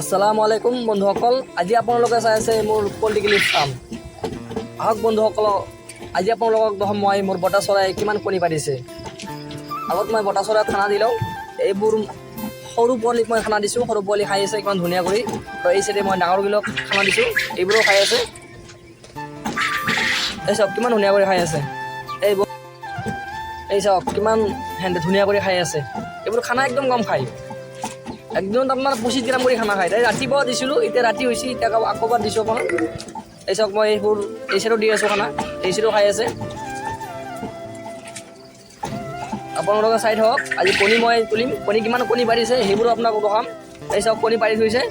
আসসালামু আলাইকুম বন্ধুসকল, আজি আপোনালোকে চাই আছে মোৰ পলিটিকেলি ফাৰ্ম। আহক বন্ধুসকল, আজি আপোনালোকক দেখুৱাম মই মোৰ বটা চৰাই কিমান কণী পাৰিছে। আগত মই বটা চৰাই খানা দি লওঁ। এইবোৰ সৰু পোৱালিক মই খানা দিছোঁ, সৰু পোৱালি খাই আছে কিমান ধুনীয়া কৰি। আৰু এই চাইডে মই ডাঙৰবিলাক খানা দিছোঁ, এইবোৰো খাই আছে। এই চাওক কিমান ধুনীয়া কৰি খাই আছে। এই চাওক কিমান ধুনীয়া কৰি খাই আছে। এইবোৰ খানা একদম কম খায়, একদম আপোনাৰ 25 গ্ৰাম কৰি খানা খায়। তাই ৰাতিপুৱা দিছিলোঁ, এতিয়া ৰাতি হৈছে, এতিয়া আকৌ এবাৰ দিছোঁ আপোনাক। এই চাওক মই এইবোৰ এই চাইডো দি আছোঁ খানা, এই চাইডো খাই আছে। আপোনালোকে চাই থাকক, আজি কণী মই তুলিম, কণী কিমান কণী পাৰিছে সেইবোৰো আপোনাক দেখাম। এই চাওক কণী পাৰি থৈছে,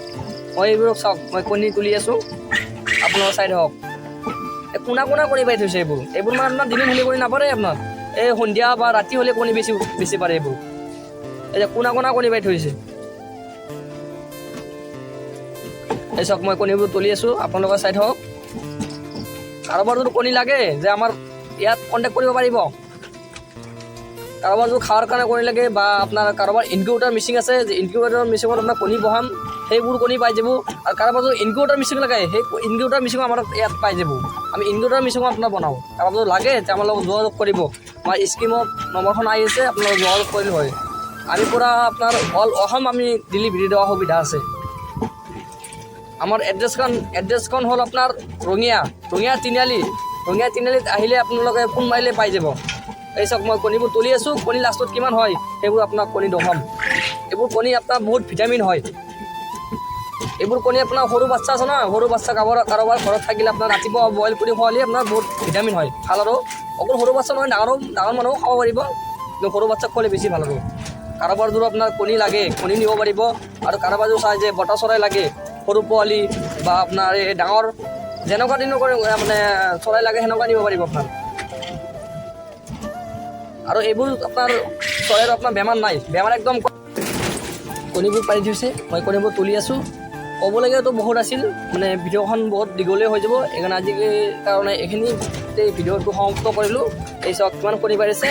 মই এইবোৰক চাওক মই কণী তুলি আছোঁ, আপোনালোকে চাই থাকক। এই কোনা কোনা কণী পাৰি থৈছে। এইবোৰ মানে আপোনাৰ দিনত হ'লে কণী নাপাৰে, আপোনাৰ এই সন্ধিয়া বা ৰাতি হ'লে কণী বেছি পাৰে। এইবোৰ এই যে কোনা কোনা কণী পাৰি থৈছে। এই চাওক মই কণীবোৰ তুলি আছোঁ, আপোনালোকে চাই থাকক। কাৰোবাৰ যদি কণী লাগে যে আমাৰ ইয়াত কণ্টেক্ট কৰিব পাৰিব। কাৰোবাৰ যদি খাৱাৰ কাৰণে কণী লাগে বা আপোনাৰ কাৰোবাৰ ইনকিউবেটাৰ মেচিন আছে, যে ইনকিউবেটাৰ মেচিনত আপোনাৰ কণী বহাম, সেইবোৰ কণী পাই যাব। আৰু কাৰোবাৰ যদি ইনকিউবেটাৰ মেচিন লাগে, সেই ইনকিউবেটাৰ মেচিনো আমাৰ ইয়াত পাই যাব। আমি ইনকিউবেটাৰ মেচিনো আপোনাৰ বনাওঁ। কাৰোবাৰ যদি লাগে তেতিয়া আমাৰ লগত যোগাযোগ কৰিব। আমাৰ স্কিমত নম্বৰখন আহি আছে, আপোনালোক যোগাযোগ কৰিলে হয়। আমি পূৰা আপোনাৰ অল অসম আমি ডেলিভাৰী দিয়া সুবিধা আছে। আমাৰ এড্ৰেছখন হ'ল আপোনাৰ ৰঙিয়া তিনিআলিত আহিলে আপোনালোকে ফোন মাৰিলে পাই যাব। এই চাওক মই কণীবোৰ তুলি আছোঁ, কণী লাষ্টত কিমান হয় সেইবোৰ আপোনাক কণী দেখাম। এইবোৰ কণী আপোনাৰ বহুত ভিটামিন হয়। এইবোৰ কণী আপোনাৰ সৰু বাচ্চা আছে ন, সৰু বাচ্চা কাৰোবাৰ ঘৰত থাকিলে আপোনাৰ ৰাতিপুৱা বইল কৰি খোৱালে আপোনাৰ বহুত ভিটামিন হয়, ভাল। আৰু অকল সৰু বাচ্চা নহয়, ডাঙৰ মানুহো খাব পাৰিব, কিন্তু সৰু বাচ্চাক খোৱালে বেছি ভাল। আৰু কাৰোবাৰ যদি আপোনাৰ কণী লাগে, কণী নিব পাৰিব। আৰু কাৰোবাৰ যদি চাই যে বটা চৰাই লাগে, সৰু পোৱালি বা আপোনাৰ এই ডাঙৰ যেনেকুৱা দিনৰ মানে চৰাই লাগে সেনেকুৱা নিব পাৰিব আপোনাৰ। আৰু এইবোৰ আপোনাৰ চৰাইৰ আপোনাৰ বেমাৰ নাই, বেমাৰ একদম কণীবোৰ পাৰি থৈছে, মই কণীবোৰ তুলি আছোঁ। ক'বলগীয়াতো বহুত আছিল, মানে ভিডিঅ'খন বহুত দীঘলীয়া হৈ যাব, সেইকাৰণে আজি কাৰণে এইখিনিতে ভিডিঅ'টো সমাপ্ত কৰিলোঁ। এই চাওক কিমান কণী পাৰিছে।